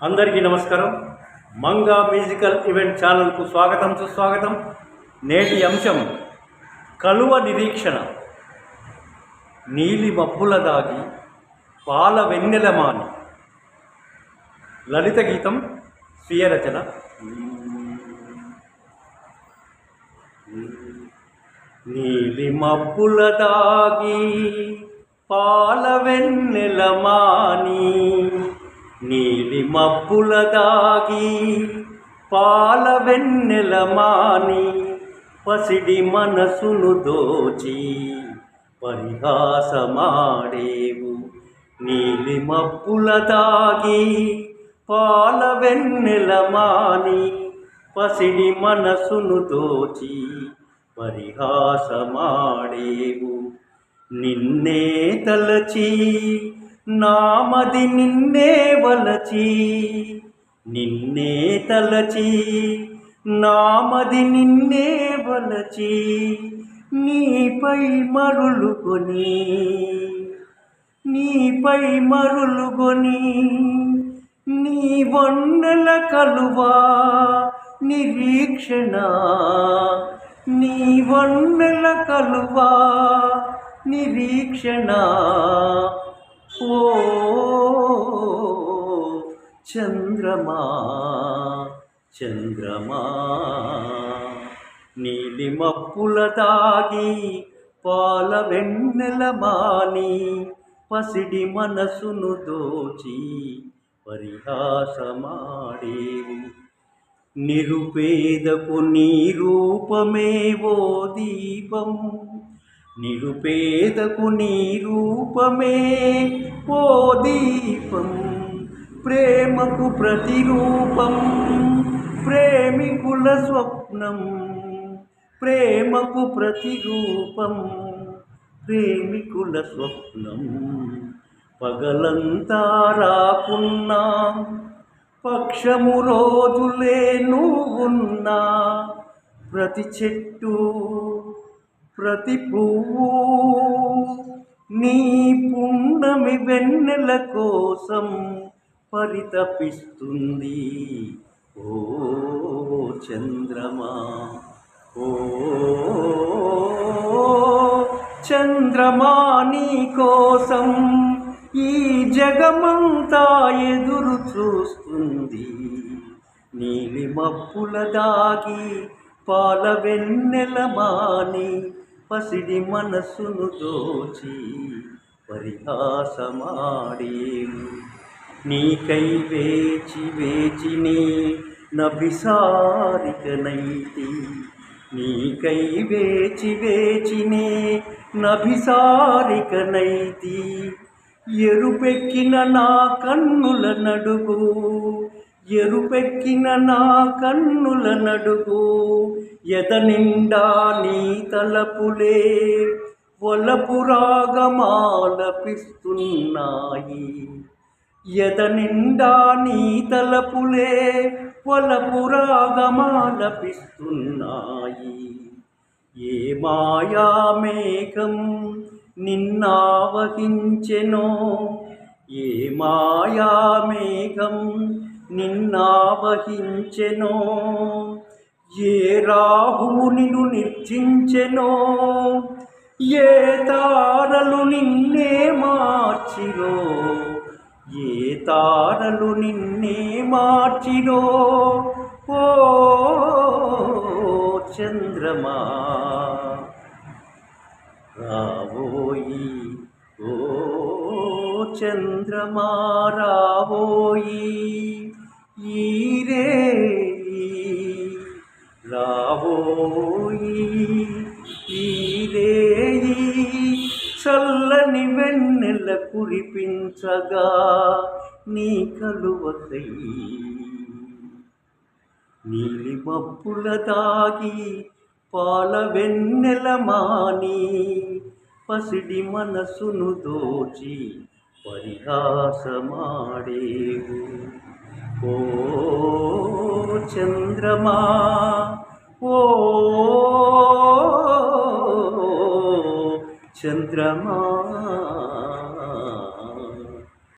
అందరికీ నమస్కారం. Manga musical event ఛానల్కు స్వాగతం సుస్వాగతం. నేటి అంశం కలువ నిరీక్షణ. నీలి మబ్బుల దాగి పాల వెన్నెలమాని. లలిత గీతం, స్వీయ రచన. నీలి మబ్బుల దాగి పాల వెన్నెలమాని, నీలి మబ్బుల దాగి పాల వెన్నెలమాని, పసిడి మనసును దోచి పరిహాసమాడేవు. నీలి మబ్బుల దాగి పాల వెన్నెలమాని, పసిడి మనసును దోచి పరిహాసమాడేవు. నిన్నే తలచి నామది నిన్నే వలచి, నిన్నే తలచి నామది నిన్నే వలచి, నీపై మరులుకొని నీపై మరులుకొని, నీ వన్నెల కలువా నిరీక్షణ, నీ వన్నెల కలువా నిరీక్షణ. ఓ చంద్రమా చంద్రమా, నీలి మబ్బుల దాగి పాల వెన్నెలమాని, పసిడి మనసును దోచి పరిహాసమాడేవు. నిరుపేదకు నీ రూపమేవో దీపం, నిరుపేదకు నీ రూపమే ఓ దీపం. ప్రేమకు ప్రతిరూపం ప్రేమికుల స్వప్నం, ప్రేమకు ప్రతిరూపం ప్రేమికుల స్వప్నం. పగలంతా రాకున్నా పక్షము రోజులే నువ్వున్నా, ప్రతి చెట్టు ప్రతి పువ్వు నీ పున్నమి వెన్నెల కోసం పరితపిస్తుంది. ఓ చంద్రమా, ఓ చంద్రమా, నీ కోసం ఈ జగమంతా ఎదురు చూస్తుంది. నీలి మబ్బుల దాగి పాల వెన్నెలమాని, పసిడి మనసును దోచి పరిహాసమాడేవు. నీకై వేచి వేచినే నభిసారికనైతి, నీకై వేచి వేచినే నభిసారికనైతి. ఎరుపెక్కిన నా కన్నుల నడుగు, ఎరుపెక్కిన నా కన్నుల నడుగు, ఎద నిండా నీ తలపులే వలపు రాగమాలపిస్తున్నాయి. ఎద నిండా నీ తలపులే వలపు రాగమాలపిస్తున్నాయి. ఏ మాయా మేఘం నిన్నావహించెనో, ఏ మాయా మేఘం నిన్నావహించెనో, ఏ రాహువు నిన్ను నిర్జించెనో, ఏ తారలు నిన్నే మార్చిరో, ఏ తారలు నిన్నే మార్చిరో. ఓ చంద్రమా రావోయి, ఓ చంద్రమా రావోయి. ఈరే రావోయి, ఈరే చల్లని వెన్నెల కురిపించగా నీ కలువకై. నీలి మబ్బుల దాగి పాల వెన్నెలమాని, పసిడి మనసును దోచి పరిహాసమాడేవు. ఓ చంద్రమా, ఓ చంద్రమా.